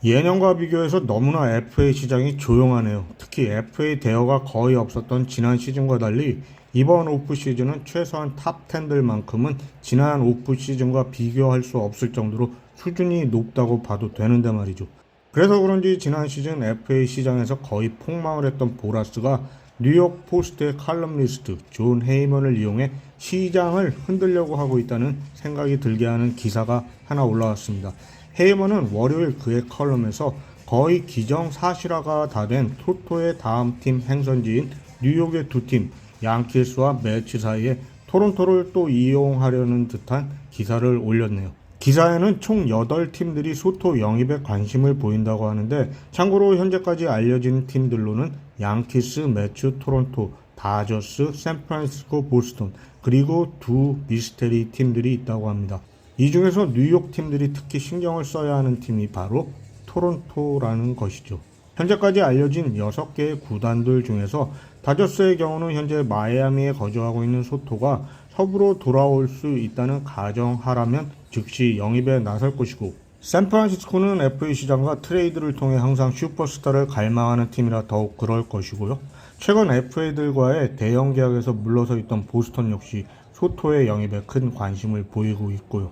예년과 비교해서 너무나 FA 시장이 조용하네요. 특히 FA 대여가 거의 없었던 지난 시즌과 달리 이번 오프 시즌은 최소한 탑 10들만큼은 지난 오프 시즌과 비교할 수 없을 정도로 수준이 높다고 봐도 되는데 말이죠. 그래서 그런지 지난 시즌 FA 시장에서 거의 폭망을 했던 보라스가 뉴욕 포스트의 칼럼니스트 존 헤이먼을 이용해 시장을 흔들려고 하고 있다는 생각이 들게 하는 기사가 하나 올라왔습니다. 헤이먼은 월요일 그의 컬럼에서 거의 기정사실화가 다 된 토토의 다음 팀 행선지인 뉴욕의 두 팀, 양키스와 매치 사이에 토론토를 또 이용하려는 듯한 기사를 올렸네요. 기사에는 총 8팀들이 소토 영입에 관심을 보인다고 하는데, 참고로 현재까지 알려진 팀들로는 양키스, 매츠, 토론토, 다저스, 샌프란시스코, 보스턴, 그리고 두 미스테리 팀들이 있다고 합니다. 이 중에서 뉴욕 팀들이 특히 신경을 써야 하는 팀이 바로 토론토라는 것이죠. 현재까지 알려진 6개의 구단들 중에서 다저스의 경우는 현재 마이애미에 거주하고 있는 소토가 서부로 돌아올 수 있다는 가정하라면 즉시 영입에 나설 것이고, 샌프란시스코는 FA 시장과 트레이드를 통해 항상 슈퍼스타를 갈망하는 팀이라 더욱 그럴 것이고요. 최근 FA들과의 대형 계약에서 물러서 있던 보스턴 역시 소토의 영입에 큰 관심을 보이고 있고요.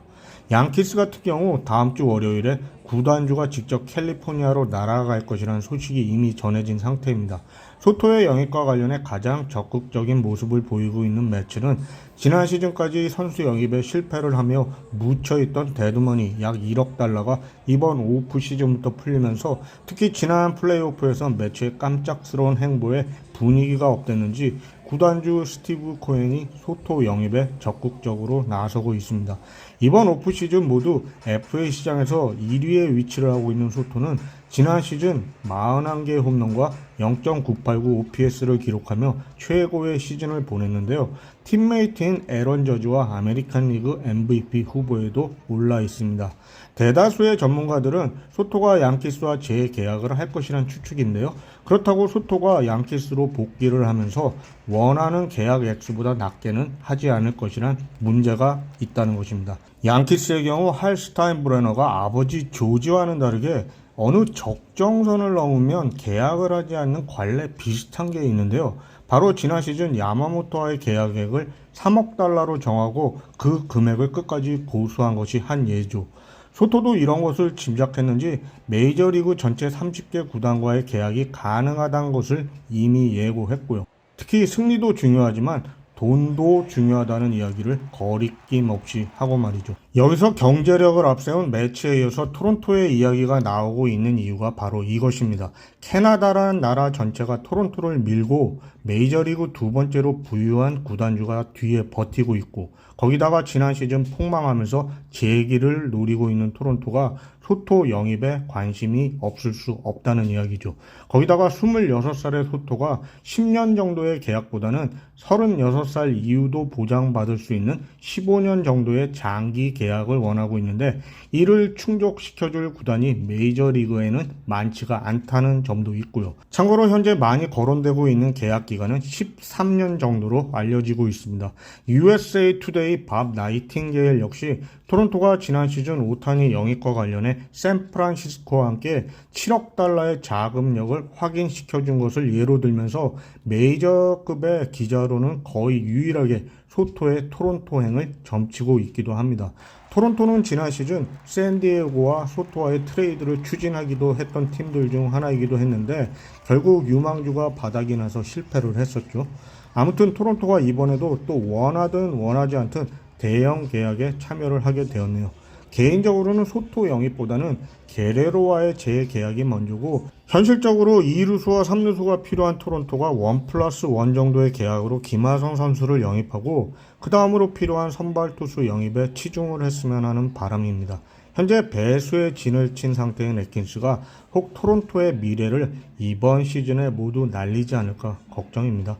양키스 같은 경우 다음 주 월요일에 구단주가 직접 캘리포니아로 날아갈 것이라는 소식이 이미 전해진 상태입니다. 소토의 영입과 관련해 가장 적극적인 모습을 보이고 있는 매치는 지난 시즌까지 선수 영입에 실패를 하며 묻혀있던 데드머니 약 1억 달러가 이번 오프 시즌부터 풀리면서 특히 지난 플레이오프에서 매치의 깜짝스러운 행보에 분위기가 업됐는지 구단주 스티브 코엔이 소토 영입에 적극적으로 나서고 있습니다. 이번 오프 시즌 모두 FA 시장에서 1위에 위치를 하고 있는 소토는 지난 시즌 41개의 홈런과 0.989 OPS를 기록하며 최고의 시즌을 보냈는데요. 팀메이트인 에런 저지와 아메리칸 리그 MVP 후보에도 올라 있습니다. 대다수의 전문가들은 소토가 양키스와 재계약을 할 것이란 추측인데요. 그렇다고 소토가 양키스로 복귀를 하면서 원하는 계약 액수보다 낮게는 하지 않을 것이란 문제가 있다는 것입니다. 양키스의 경우 할 스타인브레너가 아버지 조지와는 다르게 어느 적정선을 넘으면 계약을 하지 않는 관례 비슷한 게 있는데요. 바로 지난 시즌 야마모토와의 계약액을 3억 달러로 정하고 그 금액을 끝까지 고수한 것이 한 예죠. 소토도 이런 것을 짐작했는지 메이저리그 전체 30개 구단과의 계약이 가능하다는 것을 이미 예고했고요. 특히 승리도 중요하지만 돈도 중요하다는 이야기를 거리낌 없이 하고 말이죠. 여기서 경제력을 앞세운 매치에 이어서 토론토의 이야기가 나오고 있는 이유가 바로 이것입니다. 캐나다라는 나라 전체가 토론토를 밀고 메이저리그 두 번째로 부유한 구단주가 뒤에 버티고 있고, 거기다가 지난 시즌 폭망하면서 재기를 노리고 있는 토론토가 소토 영입에 관심이 없을 수 없다는 이야기죠. 거기다가 26살의 소토가 10년 정도의 계약보다는 36살 이후도 보장받을 수 있는 15년 정도의 장기 계약을 원하고 있는데, 이를 충족시켜줄 구단이 메이저리그에는 많지가 않다는 점도 있고요. 참고로 현재 많이 거론되고 있는 계약 기간은 13년 정도로 알려지고 있습니다. USA 투데이 밥 나이팅게일 역시 토론토가 지난 시즌 오타니 영입과 관련해 샌프란시스코와 함께 7억 달러의 자금력을 확인시켜준 것을 예로 들면서 메이저급의 기자로는 거의 유일하게 소토의 토론토행을 점치고 있기도 합니다. 토론토는 지난 시즌 샌디에고와 소토와의 트레이드를 추진하기도 했던 팀들 중 하나이기도 했는데 결국 유망주가 바닥이 나서 실패를 했었죠. 아무튼 토론토가 이번에도 또 원하든 원하지 않든 대형 계약에 참여를 하게 되었네요. 개인적으로는 소토 영입보다는 게레로와의 재계약이 먼저고, 현실적으로 2루수와 3루수가 필요한 토론토가 1+1 정도의 계약으로 김하성 선수를 영입하고 그 다음으로 필요한 선발 투수 영입에 치중을 했으면 하는 바람입니다. 현재 배수의 진을 친 상태인 애킨스가 혹 토론토의 미래를 이번 시즌에 모두 날리지 않을까 걱정입니다.